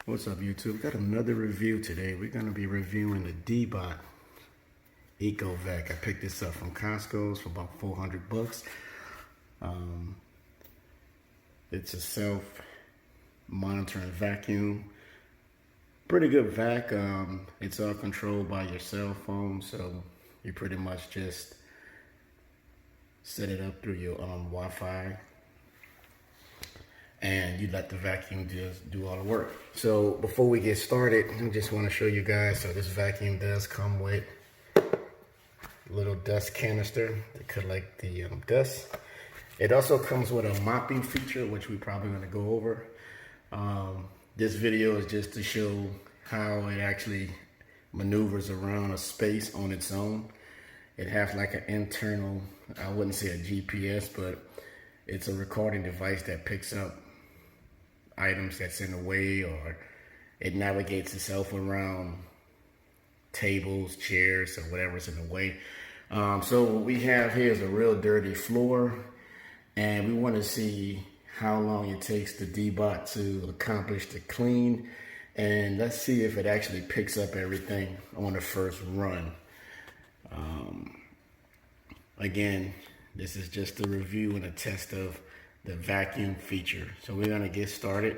What's up, YouTube? Got another review today. We're going to be reviewing the Deebot ECOVAC. I picked this up from Costco's for about 400 bucks. It's a self-monitoring vacuum. Pretty good vac. It's all controlled by your cell phone, so you pretty much just set it up through your Wi-Fi. And you let the vacuum just do all the work. So before we get started, I just want to show you guys. So this vacuum does come with a little dust canister to collect the dust. It also comes with a mopping feature, which we're probably going to go over. This video is just to show how it actually maneuvers around a space on its own. It has like an internal, I wouldn't say a GPS, but it's a recording device that picks up items that's in the way, or it navigates itself around tables, chairs, or whatever's in the way. So what we have here is a real dirty floor, and we want to see how long it takes the Deebot to accomplish the clean, and let's see if it actually picks up everything on the first run. Again, this is just a review and a test of the vacuum feature. So we're gonna get started,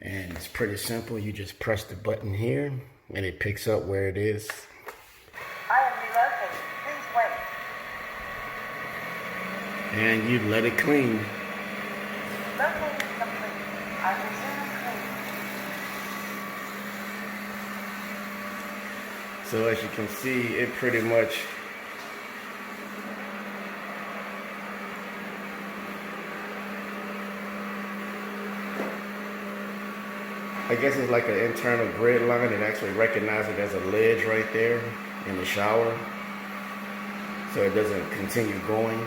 and it's pretty simple. You just press the button here and it picks up where it is. I am relocating. Please wait. And you let it clean. Locating complete. I resume clean. So as you can see, it pretty much I guess it's like an internal grid line. It actually recognizes it as a ledge right there in the shower, so it doesn't continue going.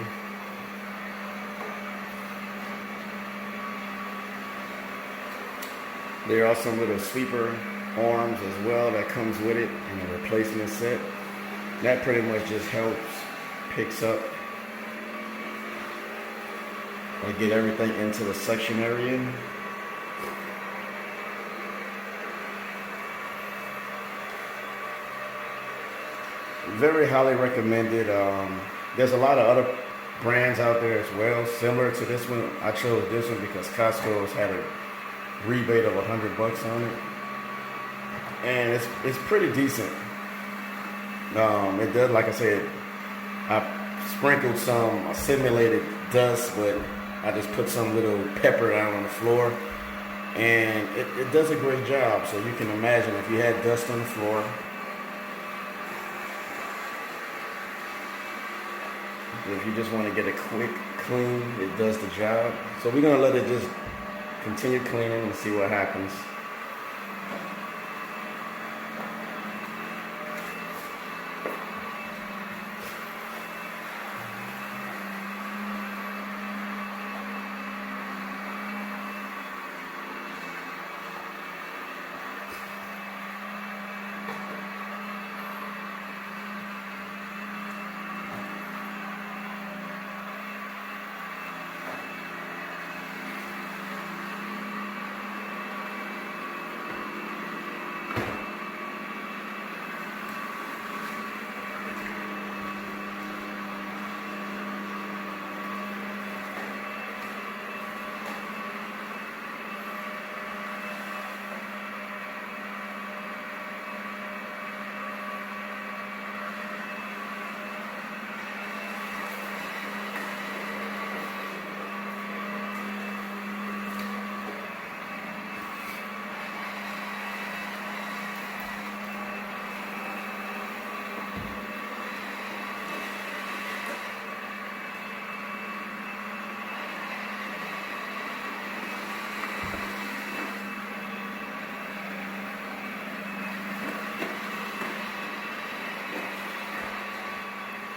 There are some little sweeper arms as well that comes with it in a replacement set. That pretty much just helps, picks up, or get everything into the suction area. Very highly recommended. There's a lot of other brands out there as well, similar to this one. I chose this one because Costco's had a rebate of 100 bucks on it, and it's pretty decent. It does, like I said, I sprinkled some simulated dust, but I just put some little pepper down on the floor, and it does a great job. So you can imagine if you had dust on the floor, if you just want to get a quick clean, it does the job. So we're going to let it just continue cleaning and see what happens.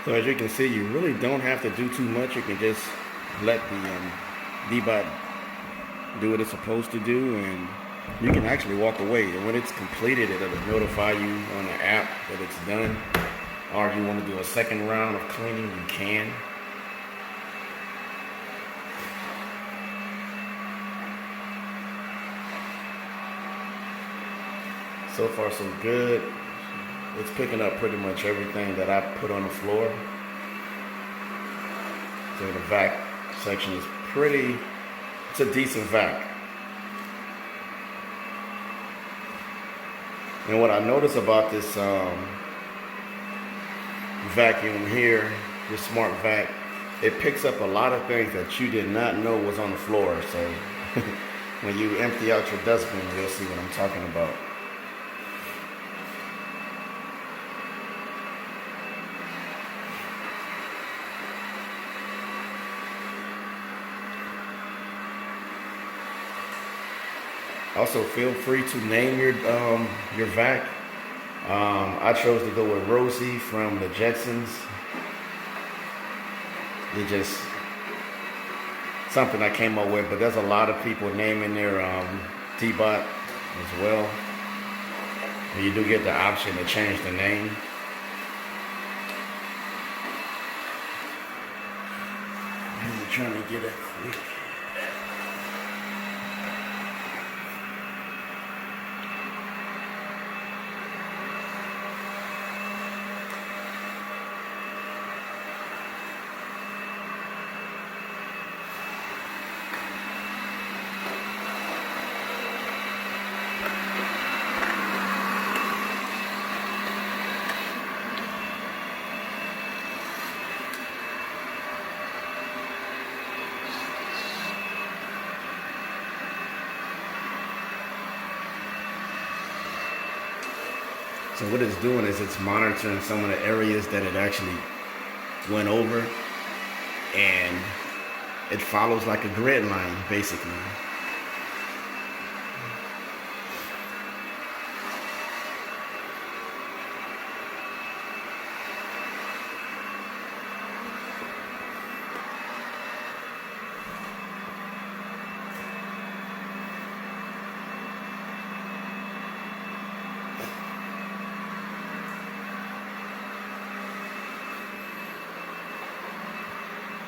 So as you can see, you really don't have to do too much. You can just let the Deebot do what it's supposed to do, and you can actually walk away. And when it's completed, it'll notify you on the app that it's done. Or if you want to do a second round of cleaning, you can. So far so good. It's picking up pretty much everything that I put on the floor. So the vac section is it's a decent vac. And what I notice about this vacuum here, this smart vac, it picks up a lot of things that you did not know was on the floor. So when you empty out your dustbin, you'll see what I'm talking about. Also, feel free to name your vac. I chose to go with Rosie from the Jetsons. It just something I came up with, but there's a lot of people naming their Deebot as well. And you do get the option to change the name. I'm trying to get it quick. So what it's doing is it's monitoring some of the areas that it actually went over, and it follows like a grid line, basically.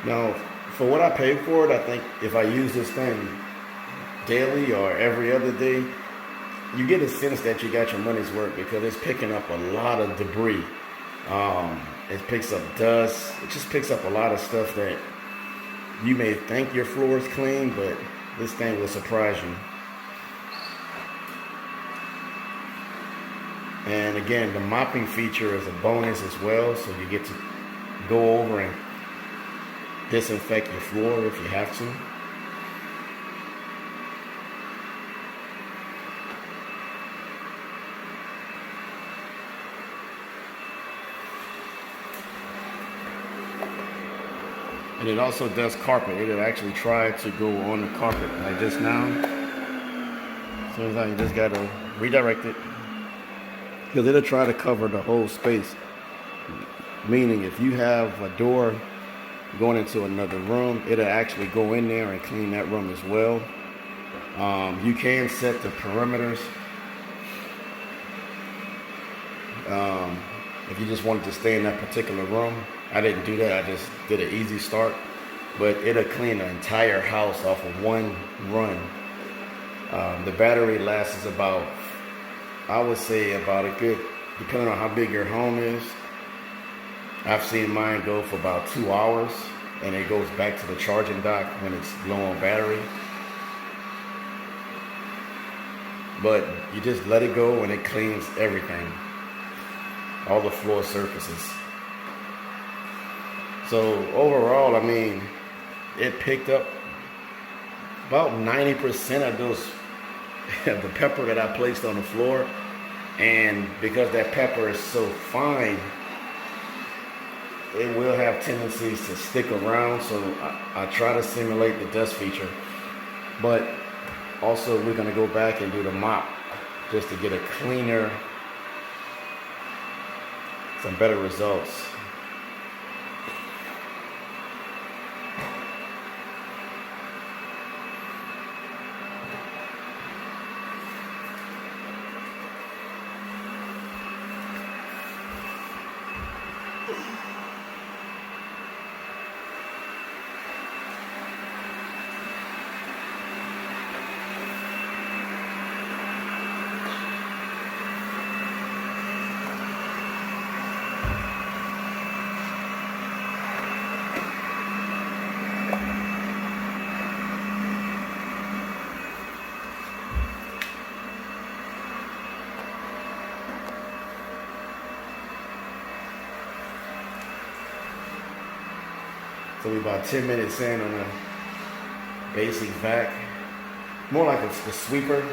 Now, for what I paid for it, I think if I use this thing daily or every other day, you get a sense that you got your money's worth because it's picking up a lot of debris. It picks up dust. It just picks up a lot of stuff that you may think your floor is clean, but this thing will surprise you. And again, the mopping feature is a bonus as well, so you get to go over and disinfect your floor if you have to. And it also does carpet. It'll actually try to go on the carpet like just now. So you just gotta redirect it, because it'll try to cover the whole space. Meaning if you have a door going into another room, it'll actually go in there and clean that room as well. You can set the perimeters. If you just wanted to stay in that particular room. I didn't do that, I just did an easy start. But it'll clean the entire house off of one run. The battery lasts about, I would say about a good, depending on how big your home is, I've seen mine go for about 2 hours, and it goes back to the charging dock when it's low on battery. But you just let it go and it cleans everything, all the floor surfaces. So overall, I mean, it picked up about 90% of those of the pepper that I placed on the floor. And because that pepper is so fine, it will have tendencies to stick around, so I try to simulate the dust feature. But also we're going to go back and do the mop just to get a cleaner, some better results. So we're about 10 minutes in on a basic vac. More like a sweeper.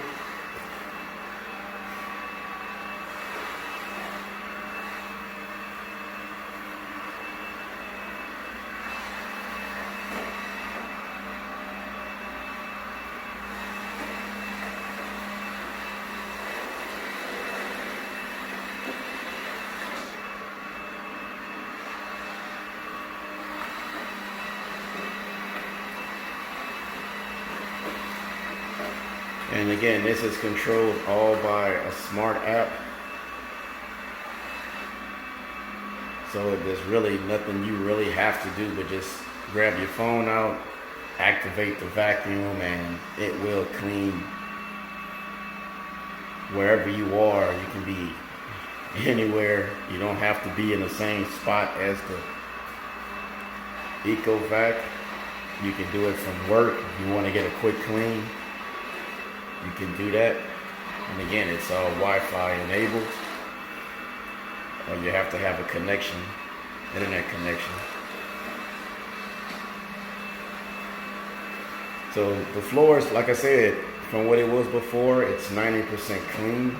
And again, this is controlled all by a smart app. So there's really nothing you really have to do but just grab your phone out, activate the vacuum, and it will clean wherever you are. You can be anywhere. You don't have to be in the same spot as the ECOVAC. You can do it from work. If you want to get a quick clean, you can do that. And again, it's all Wi-Fi enabled. You have to have a connection, internet connection. So the floors, like I said, from what it was before, it's 90% clean.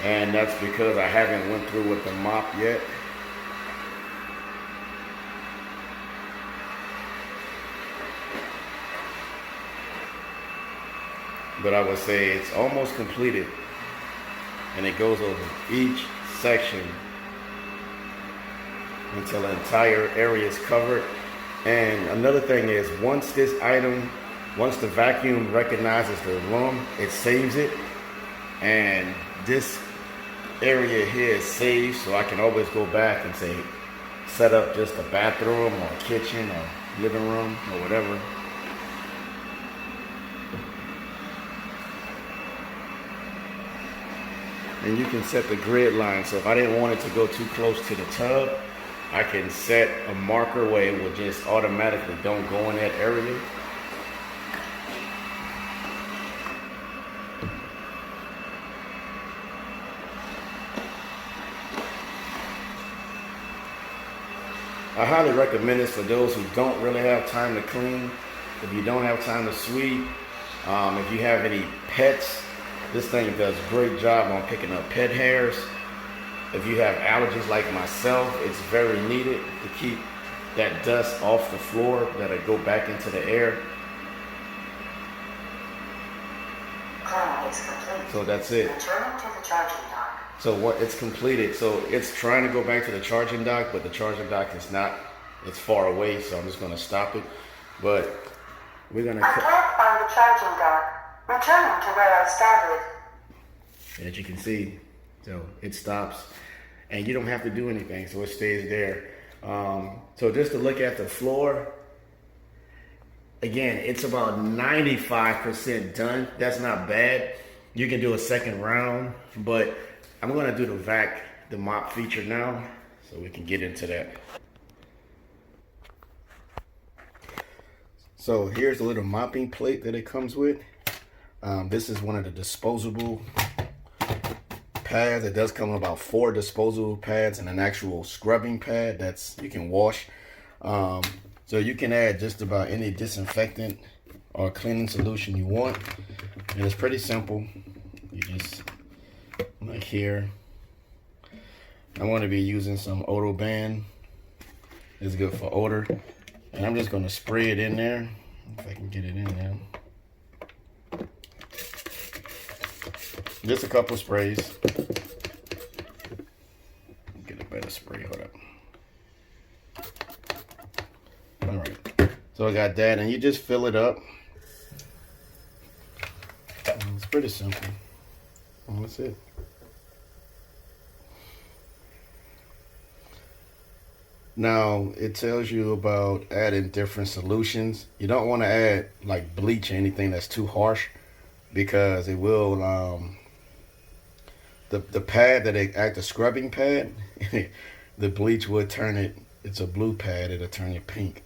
And that's because I haven't went through with the mop yet. But I would say it's almost completed, and it goes over each section until the entire area is covered. And another thing is, once the vacuum recognizes the room, it saves it, and this area here is saved, so I can always go back and say set up just a bathroom or a kitchen or living room or whatever. And you can set the grid line. So if I didn't want it to go too close to the tub, I can set a marker where it will just automatically don't go in that area. I highly recommend this for those who don't really have time to clean. If you don't have time to sweep, if you have any pets, this thing does a great job on picking up pet hairs. If you have allergies like myself, it's very needed to keep that dust off the floor that'll go back into the air. Cleaning is complete. So that's it. Returning to the charging dock. So what it's completed. So it's trying to go back to the charging dock, but the charging dock is not, it's far away, so I'm just gonna stop it. But we're gonna I can't find the charging dock. Returning to where I started. As you can see, so it stops, and you don't have to do anything, so it stays there. So just to look at the floor, again, it's about 95% done. That's not bad. You can do a second round, but I'm gonna do the mop feature now, so we can get into that. So here's the little mopping plate that it comes with. This is one of the disposable pads. It does come with about 4 disposable pads and an actual scrubbing pad that's you can wash. So you can add just about any disinfectant or cleaning solution you want. And it's pretty simple. You just, like here, I'm going to be using some odor band. It's good for odor. And I'm just going to spray it in there. If I can get it in there. Just a couple sprays. Get a better spray, hold up. All right, so I got that, and you just fill it up. It's pretty simple. And that's it. Now, it tells you about adding different solutions. You don't want to add like bleach or anything that's too harsh, because it will, the pad that they act the scrubbing pad, the bleach would turn it, it's a blue pad, it'll turn it pink.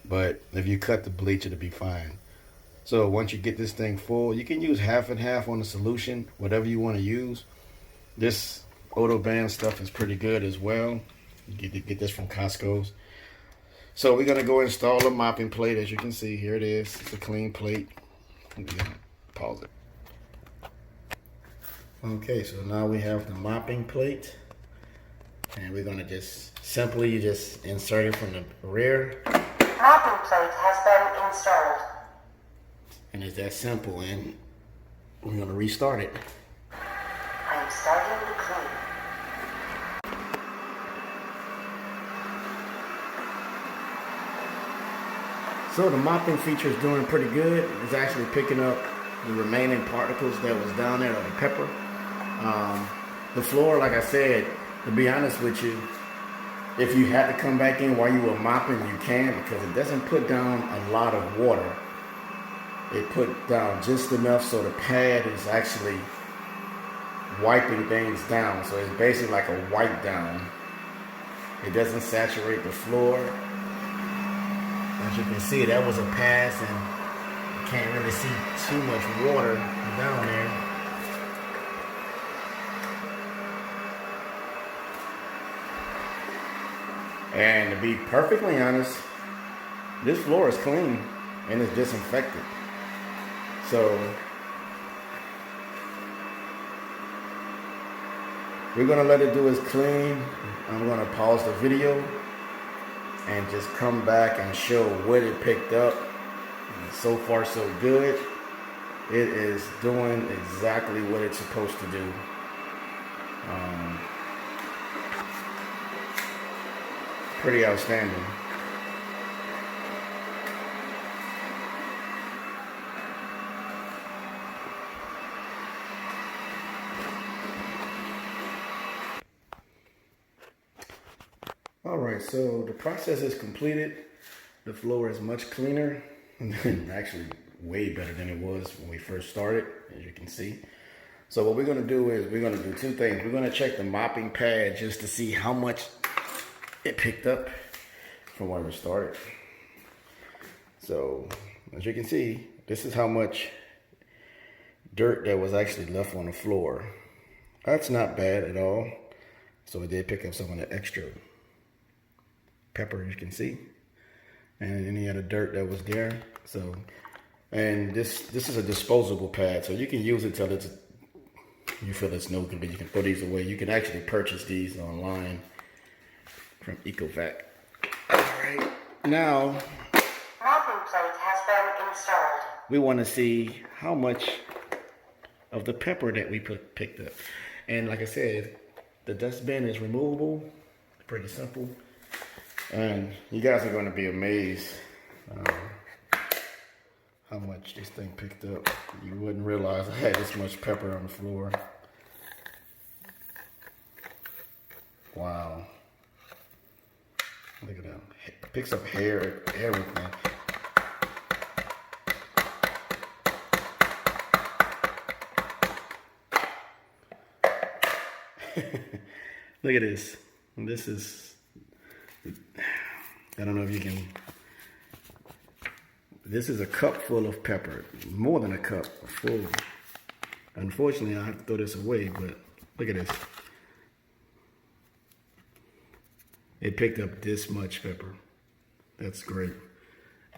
But if you cut the bleach, it'll be fine. So once you get this thing full, you can use half and half on the solution, whatever you want to use. This odor band stuff is pretty good as well. You get this from Costco's. So we're gonna go install the mopping plate. As you can see, here it is. It's a clean plate. Pause it. Okay, so now we have the mopping plate, and we're gonna just simply just insert it from the rear. Mopping plate has been installed. And it's that simple, and we're gonna restart it. I am starting to clean. So the mopping feature is doing pretty good. It's actually picking up the remaining particles that was down there on the pepper. The floor, like I said, to be honest with you, if you had to come back in while you were mopping, you can, because it doesn't put down a lot of water. It put down just enough so the pad is actually wiping things down. So it's basically like a wipe down. It doesn't saturate the floor. As you can see, that was a pass, and you can't really see too much water down there. And to be perfectly honest, this floor is clean and it's disinfected. So we're gonna let it do its clean. I'm gonna pause the video and just come back and show what it picked up. And so far so good. It is doing exactly what it's supposed to do. Pretty outstanding. All right, so the process is completed. The floor is much cleaner, and actually way better than it was when we first started, as you can see. So what we're gonna do is we're gonna do two things. We're gonna check the mopping pad just to see how much it picked up from where we started. So as you can see, this is how much dirt that was actually left on the floor. That's not bad at all. So it did pick up some of the extra pepper, as you can see, and any other dirt that was there. So, and this is a disposable pad, so you can use it till you feel it's no good, but you can throw these away. You can actually purchase these online from ECOVAC. All right, now Mopping plate has been installed. we want to see how much of the pepper that we picked up. And like I said, the dustbin is removable. Pretty simple. And you guys are going to be amazed how much this thing picked up. You wouldn't realize I had this much pepper on the floor. Wow. Look at that. It picks up hair, everything. Look at this. This is, I don't know if you can, this is a cup full of pepper. More than a cup, full. Unfortunately, I have to throw this away, but look at this. It picked up this much pepper. That's great.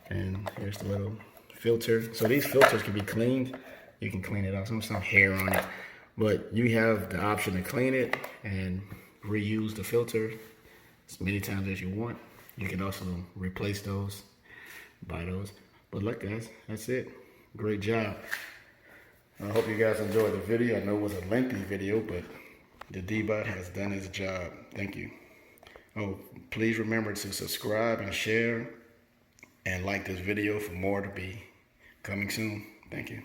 And here's the little filter. So these filters can be cleaned. You can clean it out. Some hair on it. But you have the option to clean it and reuse the filter as many times as you want. You can also replace those, buy those. But look guys, that's it. Great job. I hope you guys enjoyed the video. I know it was a lengthy video, but the Deebot has done its job. Thank you. Oh, please remember to subscribe and share and like this video for more to be coming soon. Thank you.